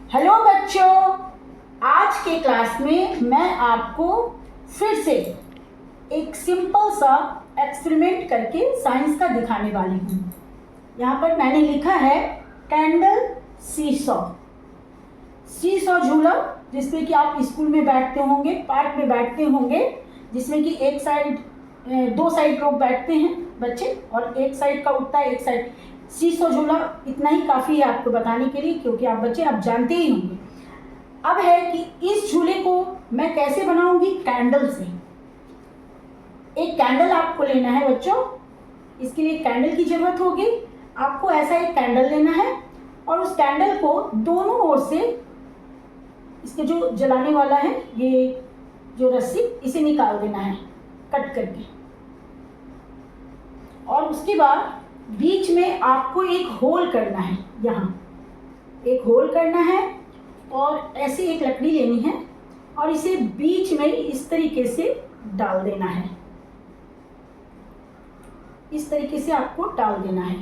Hello बच्चों, आज के क्लास में मैं आपको फिर से एक सिंपल सा एक्सपेरिमेंट करके साइंस का दिखाने वाली हूँ। यहाँ पर मैंने लिखा है कैंडल सीसॉ झूला, जिसमें कि आप स्कूल में बैठते होंगे, पार्क में बैठते होंगे, जिसमें कि एक साइड दो साइड लोग बैठते हैं बच्चे, और एक साइड का उठता है एक साइड। सीसॉ झूला इतना ही काफ़ी है आपको बताने के लिए, क्योंकि आप बच्चे आप जानते ही होंगे। अब है कि इस झूले को मैं कैसे बनाऊंगी, कैंडल से। एक कैंडल आपको लेना है बच्चों, इसके लिए कैंडल की जरूरत होगी। आपको ऐसा एक कैंडल लेना है और उस कैंडल को दोनों ओर से, इसके जो जलाने वाला है ये जो रस्सी, इसे निकाल देना है कट करके। और उसके बाद बीच में आपको एक होल करना है, यहाँ एक होल करना है और ऐसे एक लकड़ी लेनी है और इसे बीच में इस तरीके से डाल देना है। इस तरीके से आपको डाल देना है।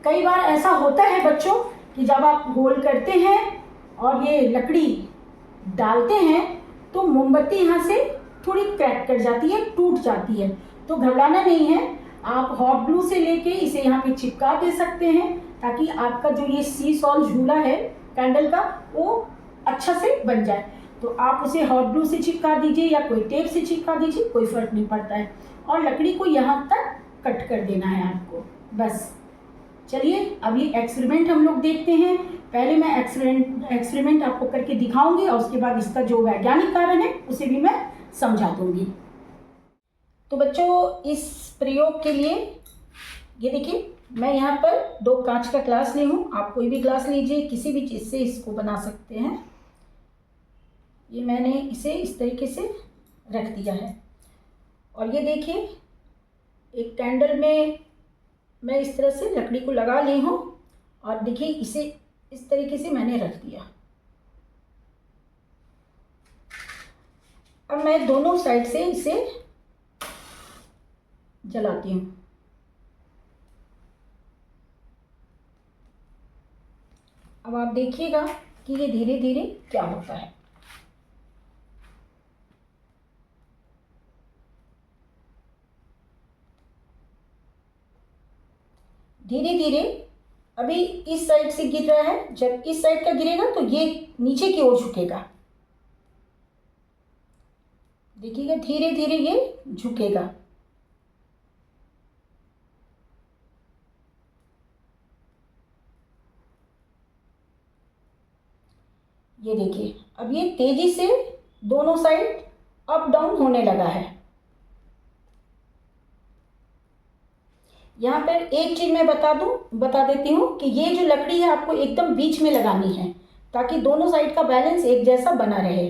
कई बार ऐसा होता है बच्चों कि जब आप होल करते हैं और ये लकड़ी डालते हैं तो मोमबत्ती यहाँ से थोड़ी क्रैक कर जाती है, टूट जाती है। तो घबराना नहीं है, आप हॉट ग्लू से लेके इसे यहाँ पे चिपका दे सकते हैं, ताकि आपका जो ये सीसॉ झूला है कैंडल का वो अच्छा से बन जाए। तो आप उसे हॉट ग्लू से चिपका दीजिए या कोई टेप से चिपका दीजिए, कोई फर्क नहीं पड़ता है। और लकड़ी को यहाँ तक कट कर देना है आपको, बस। चलिए अब ये एक्सपेरिमेंट हम लोग देखते हैं। पहले मैं एक्सपेरिमेंट आपको करके दिखाऊंगी और उसके बाद इसका जो वैज्ञानिक कारण है उसे भी मैं समझा दूंगी। तो बच्चों, इस प्रयोग के लिए ये देखिए, मैं यहाँ पर 2 कांच का ग्लास ली हूँ। आप कोई भी ग्लास लीजिए, किसी भी चीज़ से इसको बना सकते हैं। ये मैंने इसे इस तरीके से रख दिया है और ये देखिए, एक कैंडल में मैं इस तरह से लकड़ी को लगा ली हूँ और देखिए इसे इस तरीके से मैंने रख दिया। अब मैं दोनों साइड से इसे जलाती हूँ। अब आप देखिएगा कि ये धीरे धीरे क्या होता है। धीरे धीरे अभी इस साइड से गिर रहा है, जब इस साइड का गिरेगा तो ये नीचे की ओर झुकेगा। देखिएगा धीरे धीरे ये झुकेगा। ये देखिए, अब ये तेजी से दोनों साइड अप डाउन होने लगा है। यहाँ पर एक चीज मैं बता देती हूँ कि ये जो लकड़ी है आपको एकदम बीच में लगानी है, ताकि दोनों साइड का बैलेंस एक जैसा बना रहे।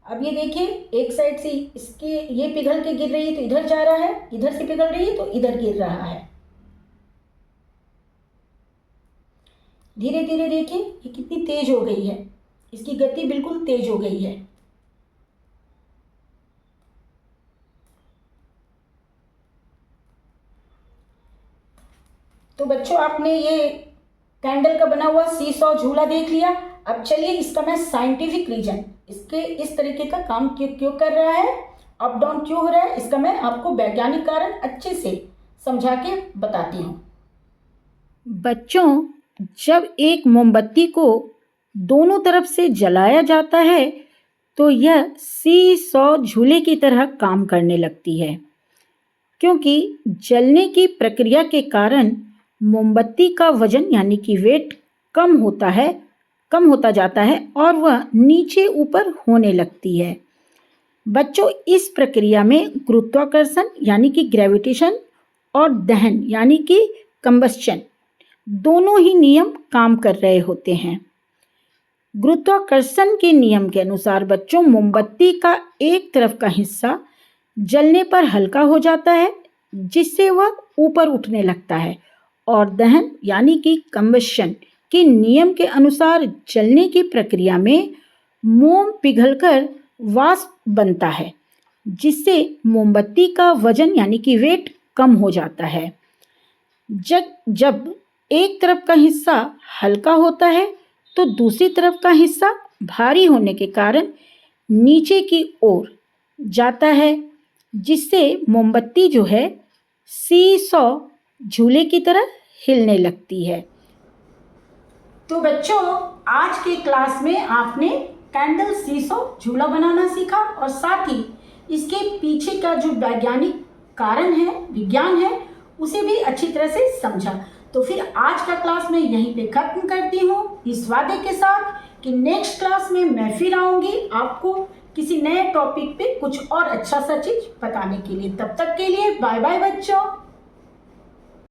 अब ये देखिए, एक साइड से इसके ये पिघल के गिर रही है तो इधर जा रहा है, इधर से पिघल रही है तो इधर गिर रहा है। धीरे धीरे देखिए ये कितनी तेज हो गई है, इसकी गति बिल्कुल तेज हो गई है। तो बच्चों, आपने ये कैंडल का बना हुआ सीसॉ झूला देख लिया। अब चलिए इसका मैं साइंटिफिक रीजन, इसके इस तरीके का काम क्यों कर रहा है, अप डाउन क्यों हो रहा है, इसका मैं आपको वैज्ञानिक कारण अच्छे से समझा के बताती हूँ। बच्चों, जब एक मोमबत्ती को दोनों तरफ से जलाया जाता है तो यह सीसॉ झूले की तरह काम करने लगती है, क्योंकि जलने की प्रक्रिया के कारण मोमबत्ती का वजन यानी कि वेट कम होता जाता है और वह नीचे ऊपर होने लगती है। बच्चों, इस प्रक्रिया में गुरुत्वाकर्षण यानी कि ग्रेविटेशन और दहन यानी कि कंबस्चन दोनों ही नियम काम कर रहे होते हैं। गुरुत्वाकर्षण के नियम के अनुसार बच्चों, मोमबत्ती का एक तरफ का हिस्सा जलने पर हल्का हो जाता है, जिससे वह ऊपर उठने लगता है, और दहन यानी कि कंबस्शन के नियम के अनुसार जलने की प्रक्रिया में मोम पिघलकर वाष्प बनता है, जिससे मोमबत्ती का वजन यानी कि वेट कम हो जाता है। जब एक तरफ का हिस्सा हल्का होता है तो दूसरी तरफ का हिस्सा भारी होने के कारण नीचे की ओर जाता है, जिससे मोमबत्ती जो है सीसॉ झूले की तरह हिलने लगती है। तो बच्चों, आज के क्लास में आपने कैंडल सीसॉ झूला बनाना सीखा और साथ ही इसके पीछे का जो वैज्ञानिक कारण है, विज्ञान है, उसे भी अच्छी तरह से समझा। तो फिर आज का क्लास मैं यहीं पे खत्म करती हूँ, इस वादे के साथ कि नेक्स्ट क्लास में मैं फिर आऊँगी आपको किसी नए टॉपिक पे कुछ और अच्छा सा चीज़ बताने के लिए। तब तक के लिए बाय बाय बच्चों।